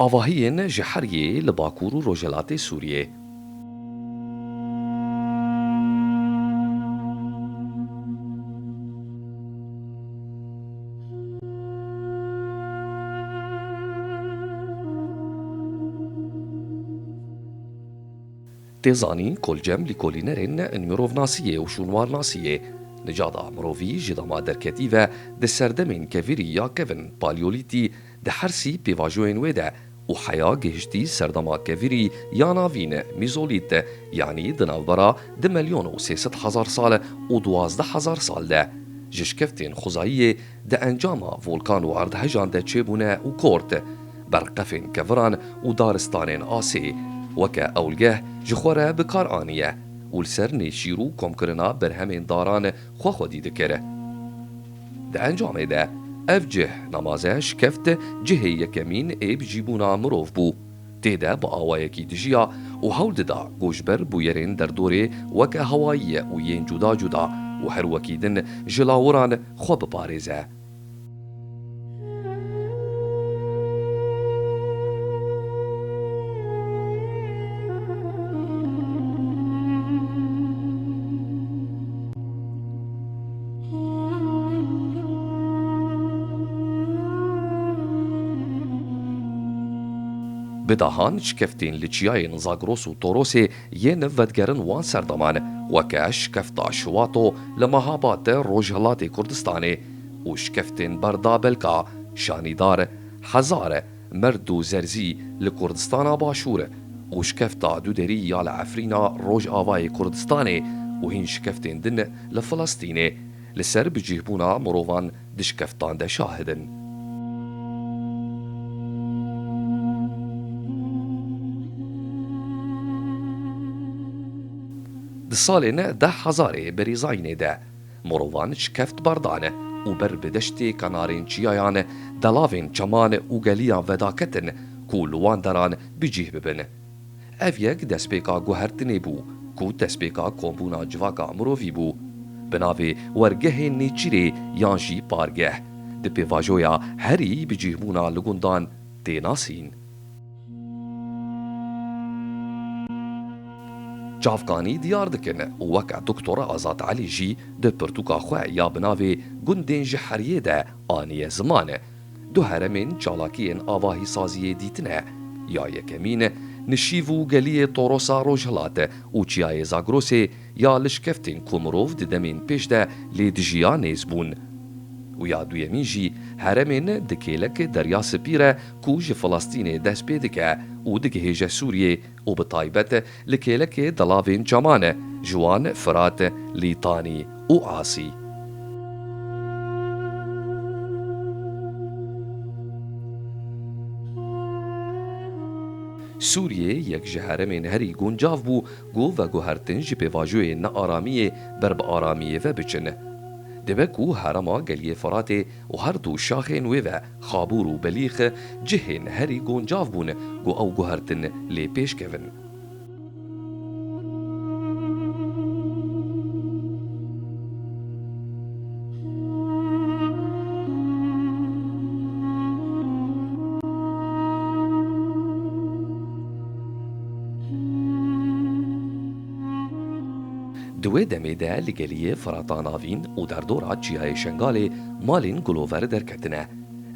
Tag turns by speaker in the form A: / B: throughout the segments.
A: آواهین جحریه لباکور و روجلات سوریه. تێزانی کۆلجەم لیکۆلینەرێن مرۆڤ ناسیە و شوونوار ناسیە نجادا مرۆڤی ji dema derketî ve di serdemên kevirî ya kevin paleolîtî di hersî pêvajoyên wê de û heya gihiştî serdema kevirî ya navîn mîzolît yanî di navbera 2 milyon û 300 hezar sal û 12 hezar sal de ji şkeftên xuzayiyê di encama volkan û erdhejan de çêbûne û kort berqefên keviran û daristanên asê weke ewlgeh ji xwe re bikar aniye û li ser nêşîr û komkirina berhemên daran xwe xwedî dikir. Di encamê de ev cih namaze şikeft cihê yekemîn ê bijîbûna mirov bû. Têde bi awayekî dijiya û hewl dida goşber bû yerên derdorê weke hewayî û yên cuda cuda û her wekî din ji lawiran xwe biparêze. Bidahan şkeftên li çiyayên Zagros û Torosê yên vedgerin wan serdaman weke şkefta Şiwato li Mehabatê Rojhilatê Kurdistanê û şkeftên Berda Belka, Şanîdar, Hezar, Merd û Zerzî li Kurdistana Başûr û şkefta Duderî ya li Efrîna Rojavayê Kurdistanê û hîn şkeftên din li Filistînê li ser bicîhbûna mirovan di şkeftan de şahidin. Di salên 10,000 berîzayînê de mirovan şkeft berdane û ber bi deştê kenarên çiyayan delavên çeman û geliyan vedaketin ku li wan deran bicîh bibin. Ev yek destpêka guhertinê bû ku destpêka kombûna civaka mirovî bû. Bi navê wergehên nêçîrê yan jî pargeh di pêvajoya herî bicîhbûna li gundan tê nasîn. Çavkanî diyar dikin û weke Doktor Azad Elî jî di pirtûka xwe ya bi navê gundên ji heriyê de aniye ziman du heremên çalakiyên avahîsaziyê dîtine ya yekemîn nişîv û geliyê Torosa Rojhilat û çiyayê Zagrosê ya li şkeftên ku mirov di demên pêş de lê dijiya nêz bûn û ya duyemîn jî heremên di kêlekê Derya Spî re ku ji Filistînê dest pê dike û digihêje Sûriyê û bi taybet li kêlekê delavên çeman ji wan Firat, Lîtanî û Asî. Sûriyê yek ji heremên herî guncav bû got veguhertin ji pêvajoyên nearamiyê ber bi aramiyê ve biçin. Dibe ku herema geliyê Firatê û her du şaxên wê ve Xabûr û Belîx cihên herî guncav bûn got ew guhertin lê pêş kevin. Di wê demê de li geliyê Firata navîn û derdora çiyayê Şengalê malên gulover derketine.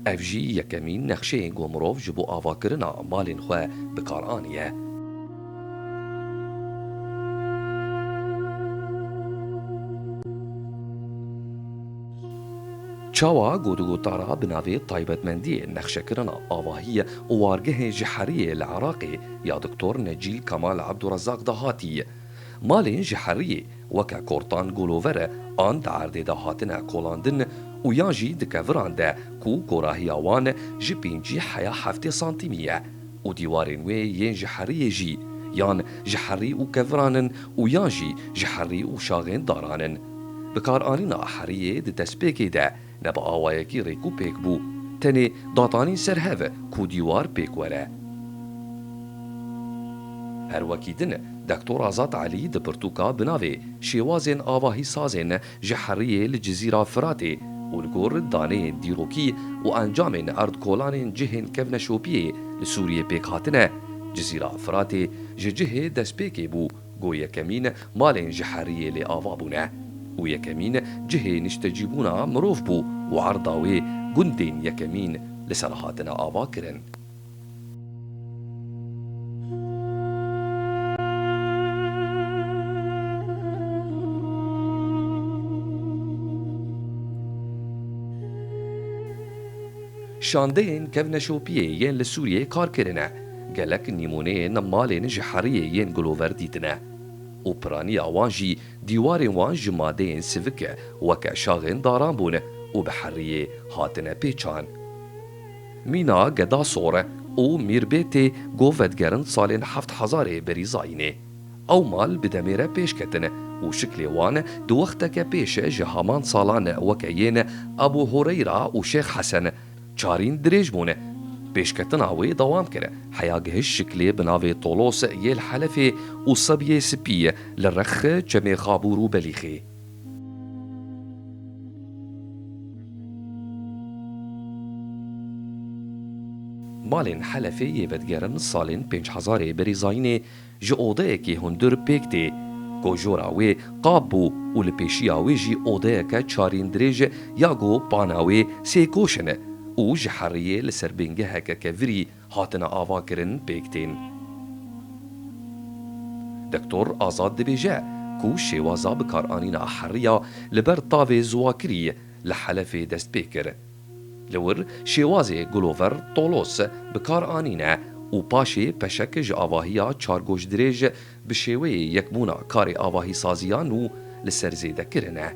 A: Ev jî yekemîn nexşeyên got mirov ji bo avakirina malên xwe bikar aniye. Çawa godugotara bi navê taybetmendiyê nexşekirina avahî û wargehên ji heriyê li Iraqê ya Doktor Necîl Kemal Abdurezzaq da hatiye. Malên ji heriyê weke kortan gulover an di erdê de hatine kolandin û yan jî di keviran de ku korahiya wan ji 5 heya 7 santîmî ye û dîwarên wê yên ji heriyê jî yan ji herî û keviranin û yan jî ji herî û şaxên daranin. Bikaranîna heriyê di destpêkê de ne bi awayekî rêk û pêk bû tenê datanîn ser hev ku dîwar pêk were. Her wekî din Doktor Azad Elî di pirtûka bi navê şêwazên avahîsazên ji heriyê li Cizîra Firatê والگور دانه دیروکی و انجام ارد کولان جهن کفن شوپیه لسوریه پیک هاتنه جزیره فرات جه دست پیکی بو گو یکمین مالین جحریه لی آوا بونه و یکمین جه نشتجیبونا مروف بو و عرضاوی گندین یکمین لسرهاتنا آوا کرن. شاندهین کفن شوپیه ین لسوریه کار کرنه گلک نیمونه نمالین جحریه ین گلوور دیدنه و پرانی آوانجی دیوارین وان جمادهین سیوکه وکه شاغین داران بونه و بحریه هاتنه پیچان. مینا گدا سوره او میربیت گوودگرن سالین 7000 بریزاینه او مال بدمیره پیش کتنه و شکل وان دو وقتک پیش جهامان سالان وکه ین ابو هریره و شیخ حسن چارین دریج بونه پیشکتنا وی دوام کرده حیاگهش شکلی بناوی طولوس یل حلفی و صبیه سپیه لرخ چمی خابورو بلیخی. مالین حلفی یودگرن سالین 5000 بریزاینه جعوده که هندر پیکتی گو جوراوی قاب بو و لپیشیاوی جی اوده که چارین دریج یاگو پاناوی سیکوشنه او جحریه لسر بینگه هکه که وری هاتنا آوا کرن پیکتین. دکتور آزاد دبیجه کو شیوازا بکار آنینا حریا لبر طاوی زواکری لحلف دست پیکر. لور شیوازی گلوور طولوس بکار آنینا و پاشی پشک جاواهیا چارگوش دریج بشیوه یکمونا کار آواهی سازیانو لسر زیده کرنه.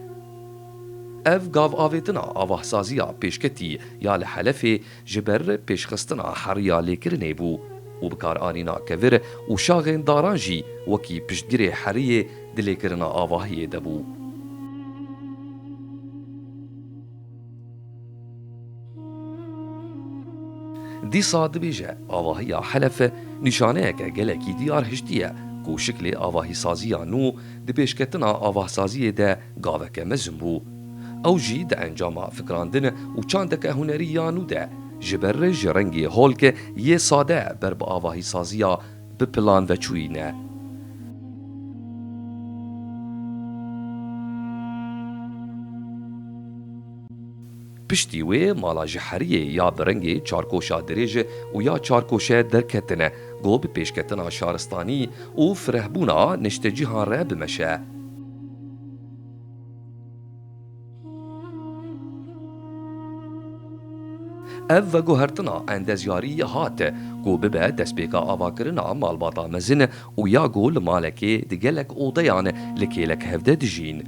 A: اف گاو آویتنا آواه سازیا پیشکتی یا لحلفی جبر پیشخستنا حریا لیکرنه بو و بکار آنینا کور و شاغین دارانجی وکی پشتگیری حریه دلیکرنا آواهی دبو. دیسا دبیجه آواهی حلف نشانه که گلکی دیار هشتیه کو شکل آواهی سازیا نو دبیشکتنا آواه سازیه ده گاوک مزم بو. او جی ده انجام فکراندن و چاندک هنریانو ده جبر جرنگی هولک یه ساده بر با آواهی سازیا به پلان و چوینه. پشتی وی مالا جحریه یا برنگی چارکوشا دریج و یا چارکوشا درکتنه گو به پیشکتنا شارستانی و فرهبونا نشتجی ها را بمشه. اف و گوهرتنا اندزیاری هات گو ببه دست بیکا آوا کرنا مالباتا مزن و یا گو لمالکی دگلک اوضیان لکیلک هفده دجین.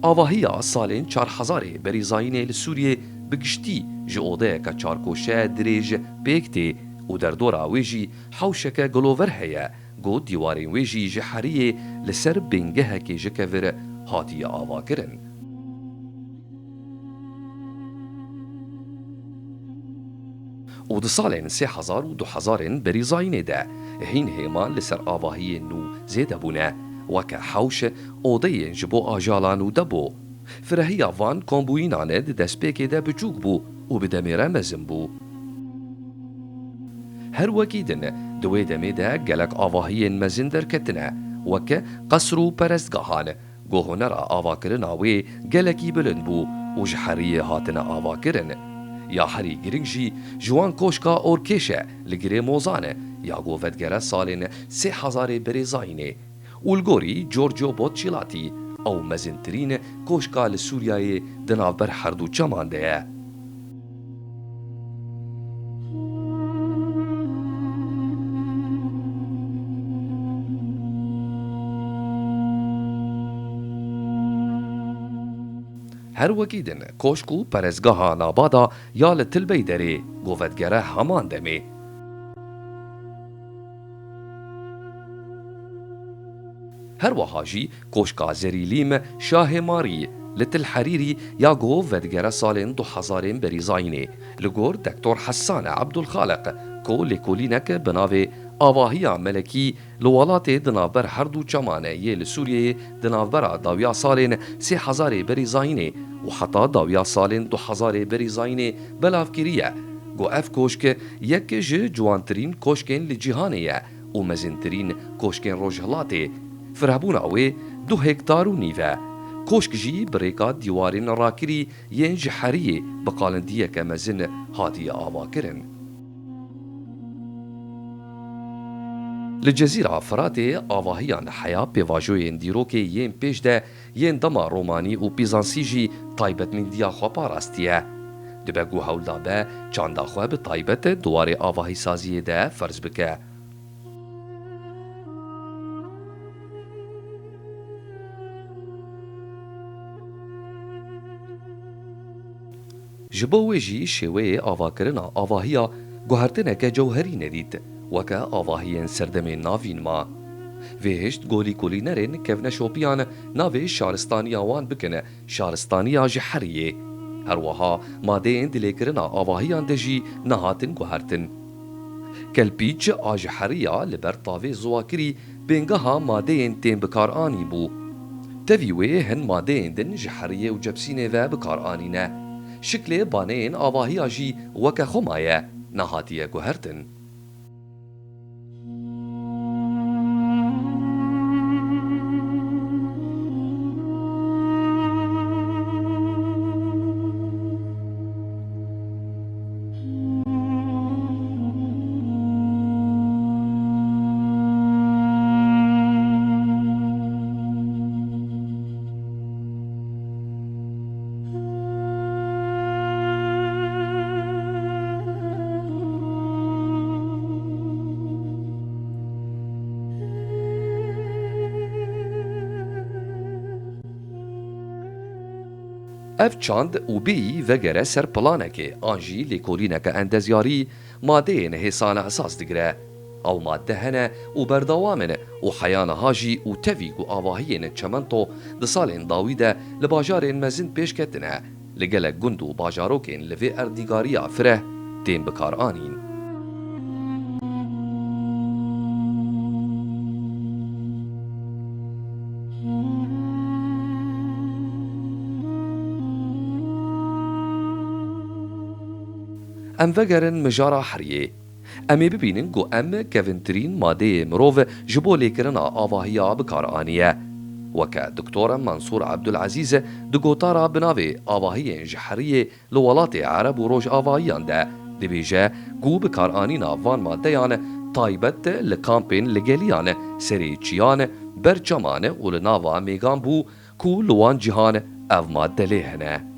A: آواهیا سالین 4000 بریزاینه لسوریه بگشتی جه اوضه که چارکوشه دریج پیکتی و در دورا ویجی حوشک گلوور هیا گو دیوارین ویجی جحریه لسر بینگه که جکور هاتی آوا کرن. و ده سالین 3000 و 2000 بریزاینه ده هین هیمان لسر آواهی نو زیده بونه وکه حوش اوضه جبو آجالان و دبو. فرهی آوان کمبوینانه ده دست پیکه ده بچوک بو و بدمیره مزم بو. هر وکی دن دوی دمی ده گلک آواهی مزن در کتنه وکه قصر و پرستگاهانه گو هنر آوا کرن آوی گلکی بلند بو و جحریه هاتن آوا کرن. یا هری گرنگجی جوان کوشکا اورکیشه لگره موزانه یا گو ودگره سالین 3000 بریزاینه والگوری جورجو بوتشیلاتی او مزنترین کوشکا لسوریای دنابر هردو چمانده. هر وکیدن کوشکو پرزگاه نابادا یا لتلبی داره گوودگره همان دمی. هر وحاجی کوشکا زریلیم شاه ماری لتل حریری یا گوودگره سالین 2000 بریزاینه لگور دکتور حسان عبدالخالق کو لکولینک بناوی آواهیا ملکی لوالات دنابر هر دو چمانه یه لسوریه دنابر داویا سالین 3000 بری زاینه و حتی داویا سالین 2000 بری زاینه بلافگیریه گو اف کوشک یک جه جوانترین کوشکین لجیهانه و مزنترین کوشکین روجهلاته فرهبون اوه 2 هکتار و نیوه کوشک جی بریکا دیوارین راکری ین جحریه بقالندیه که مزن هاتی آوا کرن. لجزيرة فراتي آواهيان حياة بواجوين ديروكي ين بيش ده ين دما روماني و بيزانسيجي طايبت من ديا خوا باراستيه دبگو هولدا به چاندا خوا به طايبت دواري آواهي سازيه ده فرز بكه. جبوه جي شوه آواكرنا آواهيا گوهرتنه که جوهری ندید وکه آواهین سردمین ناوین ما. ویهشت گولی کولی نرین کفنه شوپیان ناوی شارستانی آوان بکنه شارستانی جحریه. هر وها ماده این دلیکرنا آواهیان دجی نهاتن گوهرتن. کلپیچ آجحریه لبر طاوی زواکری بینگها ماده این تیم بکار آنی بو. تویوه هن ماده این دن جحریه و جبسینه و بکار آنینه. شکل بانه این آواهی جی وکه خمایه نهاتیه گوهرتن. اف چاند و بی وگره سر پلانکه آنجی لیکولینک اندزیاری ماده نهسانه اساس دگره او ماده هنه و بردوامنه و حیانه هاجی و تویگ و آواهین چمنتو دسالین داویده لباجارین مزند پیش کتنه لگلک گند و باجاروکین لوی اردیگاریا فره تین بکار آنین. ام وگرن مجارا حریه امی ببینن گو ام کونترین ماده مروف جبو لیکرنا آواهیا بکار آنیه وکه دکتور منصور عبدالعزیز دگوتارا بناوی آواهی جحریه لولات عرب و روش آواهیان ده دبیجه گو بکار آنینا وان ماده یان طایبت لکامپین لگلیان سری چیان برچمان و لناوا میگان بو کو لوان جهان او ماده لیهنه.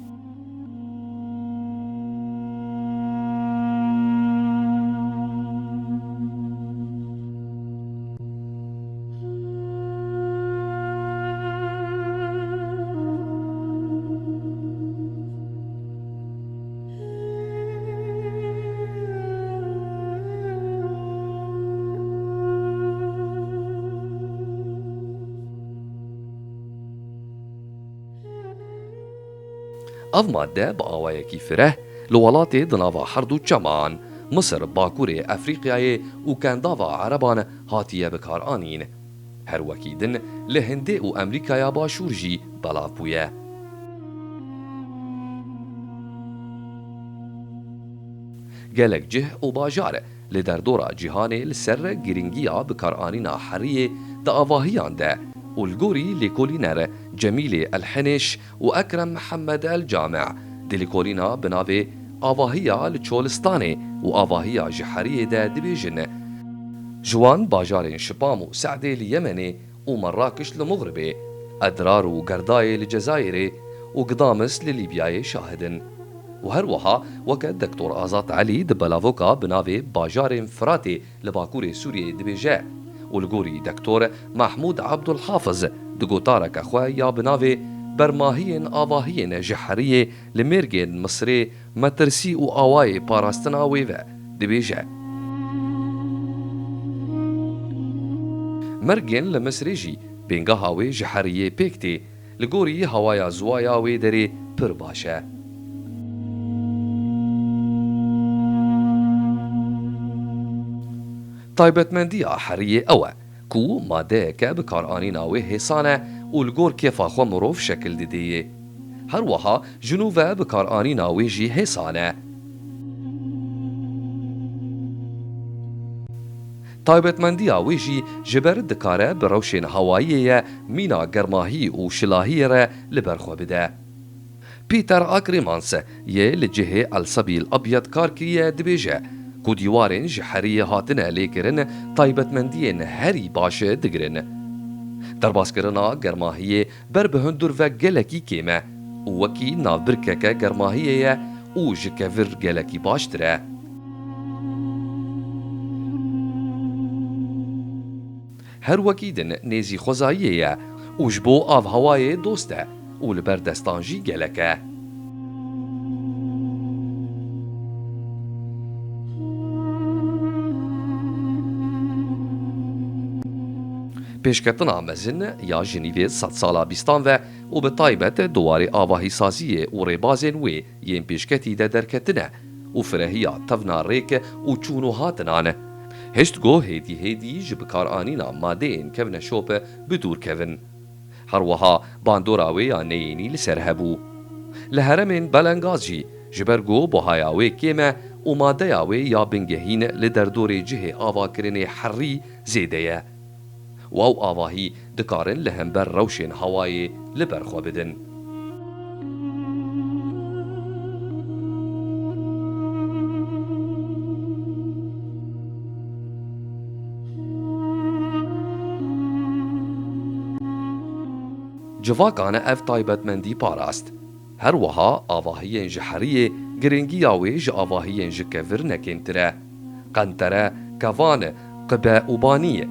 A: اف ماده با آوایکی فره لولات دناوا حردو چمان مصر باکور افریقیای و کنداوا عربان هاتیه بکار آنین هر وکیدن لهنده و امریکایا باشور جی بلاف بویه. گلک جه و باجاره لدر دورا جهان لسر گرینگیا بکار آنینا حریه دا آواهیان ده والجوري لكولينر جميل الحنش وأكرم محمد الجامع دليكولينا بنافي آواهيا لتشولستاني وآواهيا جحرية دا دبيجن جوان باجارين شبامو سعدي ليمني ومراكش لمغربي أدرار وقرداي لجزائري وقدامس لليبياي شاهدن وهروها وكد دكتور آزات علي دبلافوكا بنافي باجارين فراتي لباكوري سوريا دبيجا والجوري دكتور محمود عبد الحافظ دقوتارك أخويا بنافي برماهين آواهين جحرية لميرجين مصري مترسي وآواي باراستنا ويفا دبيجا مرجين لمصريجي بينغا هاوي جحرية بيكتي لجوري هوايا زوايا ويدري برباشا تایبەتمەندیە حەریە ئەوە کو مادەیەکە بەکارئانینا وێ هێسانە و li gor kêfa xwe mirov şekil didêyê. Her wiha ji nû ve bikaranîna wê jî hêsan e. Taybetmendiya wê jî ji ber dikare bi rewşên hewayiyê ye mîna germahî û şilahiyê re li ber xwe bide. Peter Ackermans yê li cihê Elsebîl Abyad kar kiriye dibêje ku dîwarên ji heriyê hatine lêkirin taybetmendiyên herî baş digirin. Derbaskirina germahiyê ber bi hundur ve gelekî kêm e û wekî navbirkeke germahiyê ye û ji kevir gelekî baştir e. Her wekî din nêzî xwezayiyê ye û ji bo avhewayê dost e û li ber destan jî gelek e. Pêşketina mezin ya Jinîvê sed sala bîstan ve û bi taybet duwarê avahîsaziyê û rêbazên wê yên pêşketî de derketine û firehiya tevna rêk û çûn û hatinan. Hiştgo hêdî hêdî ji bikaranîna madeyên kevne şop bi dûr kevin. Her wiha bandora wê ya neyênî li ser hebû. Li heremên Belengaz jî ji ber got buhaya wê kêm e û madeya wê ya bingehîn li derdorê cihê avakirinê herî zêde ye. Waw avahî dikarin li hember rewşên hewayê li ber xwe bidin. Civakan ev taybetmendî parast. Her wiha avahiyên ji heriyê giringiya wê ji avahiyên ji kevir nekêmtir e. Qentere, kevan, qibe û banî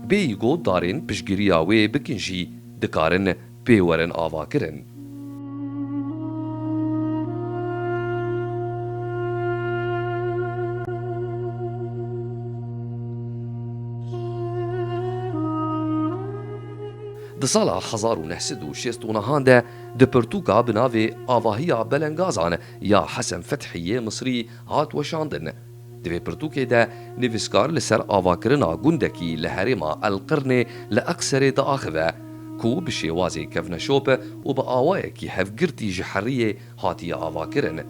A: bêyî got darên piştgiriya wê bikin jî dikarin pê werin avakirin. Di sala 1969 de di pirtûka bi navê Avahiya Belengazan ya Hesen Fethiyê Misrî hat weşandin. Di vê pirtûkê de nivîskar li ser avakirina gundekî li herêma Elqirnê li Ekserê diaxive ku bi şêwazê kevneşop û bi awayekî hevgirtî ji heriyê hatiye avakirin.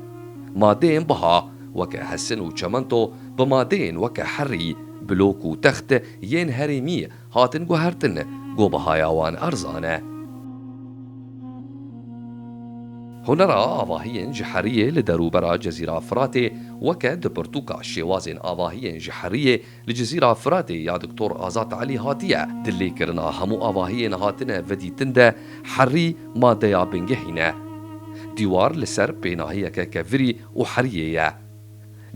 A: Madeyên biha weke hesin û çemento bi madeyên weke herî, bilok û text yên herêmî hatin guhertin got bihaya wan erzan e. Hunera avahiyên ji heriyê li derûbera Cezîra Firatê weke di pirtûka şêwazên avahiyên ji heriyê li Cezîra Firatê ya Diktor Azad Elî hatiye dillêkirina hemû avahiyên hatine vedîtin de herî madeya bingehîn e. Dîwar li ser pênahiyeke kevirî û heriyê ye.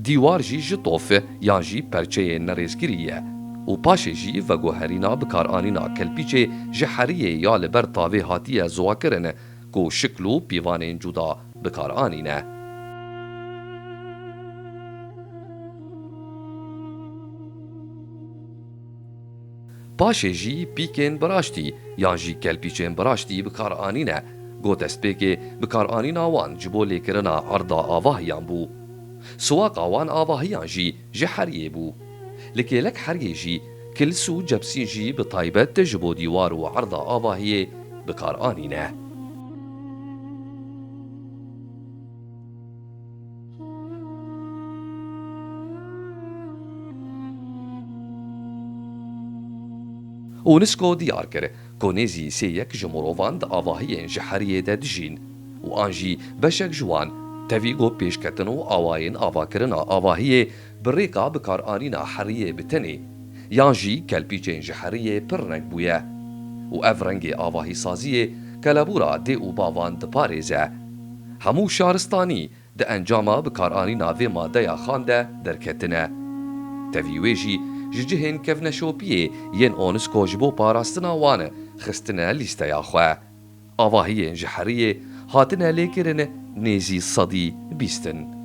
A: Dîwar jî ji tof yan jî perçeyên nerêzgirî ye û paşê jî veguherîna bikaranîna kelpîçê ji heriyê ya li ber tavê hatiye zowakirin ku şikl û pîvanên cuda bikaranîne. Paşê jî pîkên biraştî yan jî kelpîçên biraştî bikaranîne got destpêkê bikaranîna wan ji bo lêkirina erda avahiyan bû. Siwaka wan avahiyan jî ji heriyê bû. Li kêlek heriyê jî kils û cepsîn jî bi taybet ji bo dîwar û erda avahiyê bikaranîne. UNESCO diyar kir ku nêzî sêyek ji mirovan di avahiyên ji heriyê de dijîn û an jî beşek ji wan tevî got pêşketin û awayên avakirina avahiyê bi rêka bikaranîna heriyê bi tenê yan jî kelpîçên ji heriyê pir reng bûye û ev rengê avahîsaziyê kelebûra dê û bavan diparêze. Hemû şaristanî di encama bikaranîna vê madeya xan de derketine. Tevî wê jî ji cihên kevneşopiyê yên UNESCO ji bo parastina wan xistine lîsteya xwe. Avahiyên ji heriyê hatine lêkirin nêzî sedî bîstin.